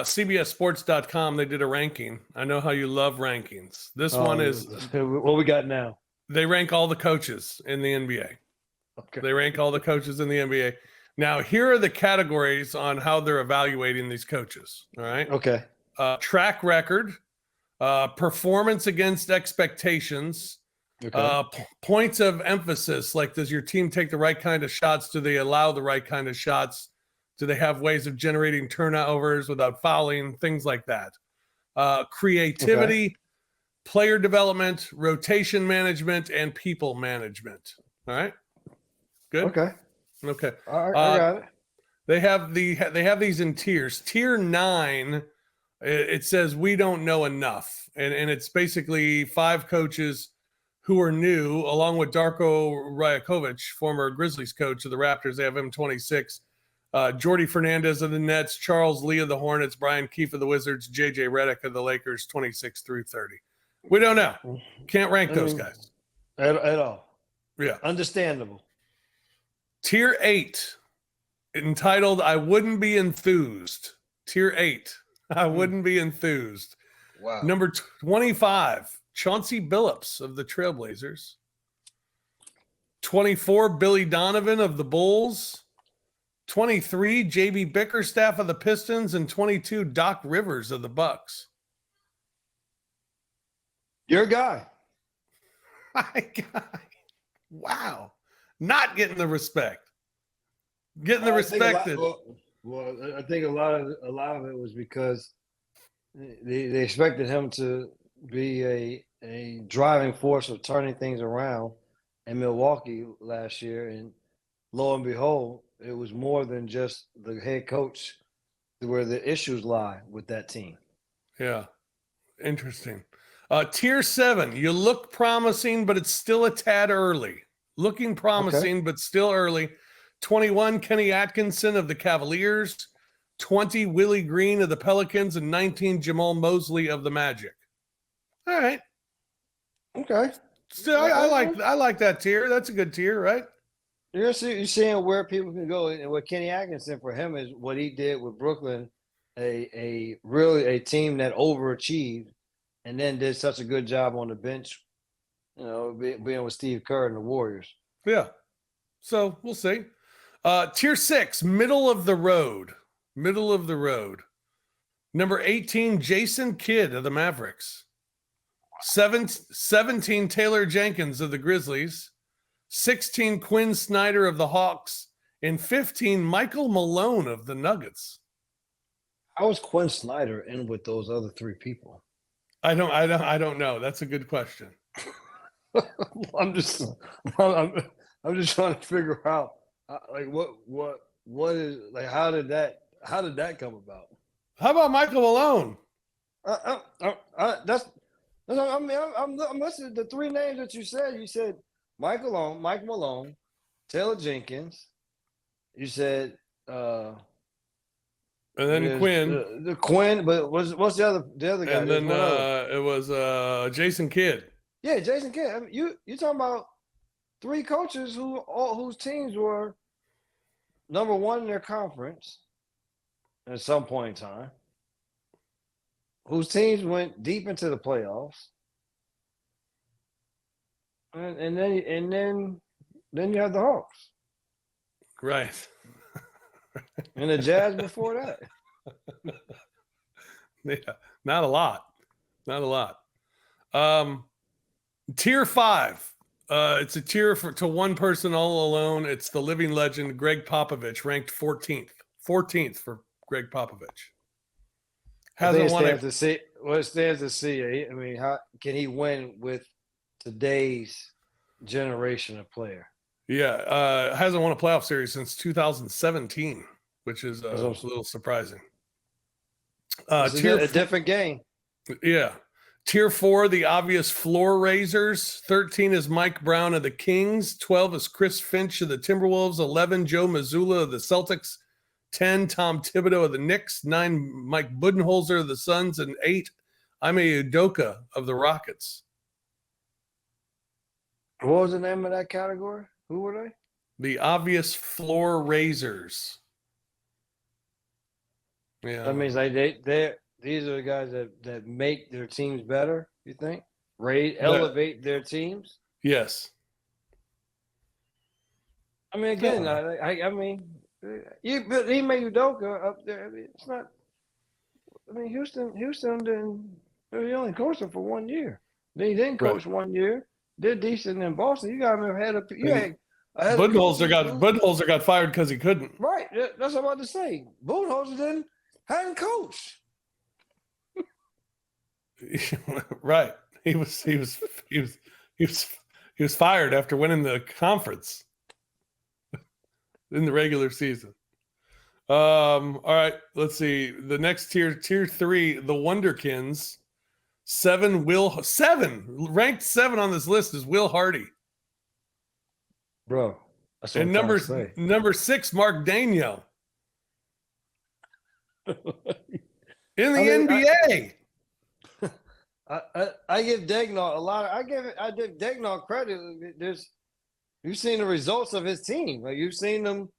CBSSports.com, they did a ranking. I know how you love rankings. This one is what we got now. They rank all the coaches in the NBA. Okay. They rank all the coaches in the NBA. Now, here are the categories on how they're evaluating these coaches. All right. Okay. Track record, performance against expectations, points of emphasis. Like, does your team take the right kind of shots? Do they allow the right kind of shots? Do they have ways of generating turnovers without fouling? Things like that. Creativity, player development, rotation management, and people management. All right. Good. Okay. I got it. They have these in tiers. Tier 9, it says we don't know enough, and it's basically 5 coaches who are new, along with Darko Rajakovic, former Grizzlies coach of the Raptors. They have him 26. Jordi Fernandez of the Nets, Charles Lee of the Hornets, Brian Keefe of the Wizards, JJ Redick of the Lakers, 26 through 30. We don't know. Can't rank those guys at all. Yeah, understandable. Tier 8, entitled "I Wouldn't Be Enthused." Tier 8, I wouldn't be enthused. Wow. Number 25, Chauncey Billups of the Trailblazers. 24, Billy Donovan of the Bulls. 23, JB Bickerstaff of the Pistons, and 22, Doc Rivers of the Bucks. Your guy. My guy. Wow. Not getting the respect. Getting the respect. Well, I think a lot of it was because they expected him to be a driving force of turning things around in Milwaukee last year, and lo and behold, it was more than just the head coach where the issues lie with that team. Yeah, interesting. Tier 7, you look promising, but it's still a tad early. Looking promising, but still early. 21, Kenny Atkinson of the Cavaliers. 20, Willie Green of the Pelicans. And 19, Jamal Mosley of the Magic. All right. Okay. Still, I like that tier. That's a good tier, right? You're seeing where people can go, and what Kenny Atkinson for him is what he did with Brooklyn, a really team that overachieved, and then did such a good job on the bench, being with Steve Kerr and the Warriors. Yeah. So we'll see. Tier 6, middle of the road. Middle of the road. Number 18, Jason Kidd of the Mavericks. 17, Taylor Jenkins of the Grizzlies. 16, Quinn Snyder of the Hawks. And 15, Michael Malone of the Nuggets. How was Quinn Snyder in with those other 3 people? I don't know. That's a good question. I'm just trying to figure out like what is like how did that come about? How about Michael Malone? That's I mean I'm listening to the 3 names that you said. You said Mike Malone, Taylor Jenkins. You said and then Quinn. The Quinn, but what's the other guy? And then it was Jason Kidd. Yeah, Jason Kidd. I mean, you talking about 3 coaches whose teams were number 1 in their conference at some point in time, whose teams went deep into the playoffs, and then you have the Hawks, right, and the Jazz before that. Yeah, not a lot. Tier 5. It's a tier to one person all alone. It's the living legend, Greg Popovich, ranked 14th. 14th for Greg Popovich. Hasn't won it. It stands to see. I mean, how can he win with today's generation of player? Yeah, hasn't won a playoff series since 2017, which is a little surprising. Tier a different game. Yeah. Tier 4, the obvious floor raisers. 13 is Mike Brown of the Kings. 12 is Chris Finch of the Timberwolves. 11, Joe Mazzulla of the Celtics. 10, Tom Thibodeau of the Knicks. 9, Mike Budenholzer of the Suns. And 8, Ime Udoka of the Rockets. What was the name of that category? Who were they? The obvious floor raisers. Yeah. That means like these are the guys that make their teams better. You think? Elevate their teams. Yes. I mean, again, but Ime Udoka up there. I mean, it's not. I mean, Houston didn't. He only coached them for 1 year. Then he didn't coach 1 year. Did decent in Boston. You got him ahead of. Budenholzer got fired because he couldn't. Right. That's what I'm about to say. Budenholzer hadn't coached. Right. He was fired after winning the conference in the regular season. All right, let's see. The next tier 3, the Wonderkins. 7 ranked 7 on this list is Will Hardy. Bro. That's what And I'm number 6, Mark Daigneault. In the NBA. I give Daigneault a lot. I give Daigneault credit. You've seen the results of his team. Like, you've seen them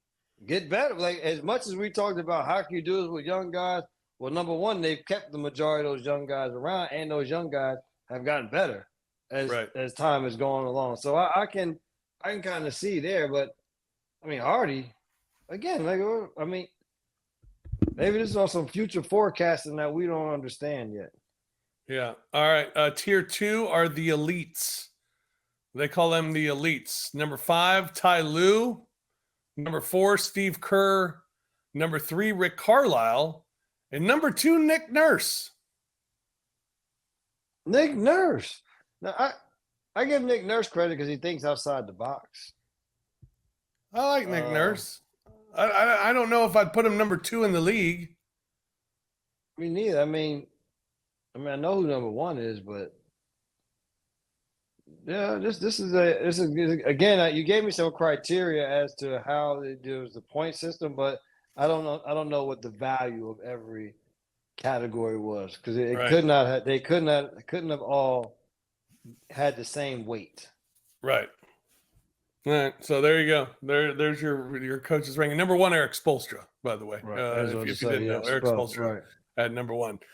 get better. Like, as much as we talked about how can you do this with young guys, well, number one, they've kept the majority of those young guys around, and those young guys have gotten better as time has gone along. So I can kind of see there. But I mean, Hardy, again, maybe this is on some future forecasting that we don't understand yet. Yeah. All right. Tier 2 are the elites. They call them the elites. Number 5, Ty Lue. Number 4, Steve Kerr. Number 3, Rick Carlisle. And number 2, Nick Nurse. Nick Nurse. Now, I give Nick Nurse credit because he thinks outside the box. I like Nick Nurse. I don't know if I'd put him number 2 in the league. Me neither. I mean, I know who number 1 is, but yeah, this is again. You gave me some criteria as to how there was the point system, but I don't know what the value of every category was because they couldn't have all had the same weight. Right. All right. So there you go. There's your coach's ranking. Number 1, Eric Spoelstra, by the way. Right. If you didn't know, Eric Spoelstra at number 1.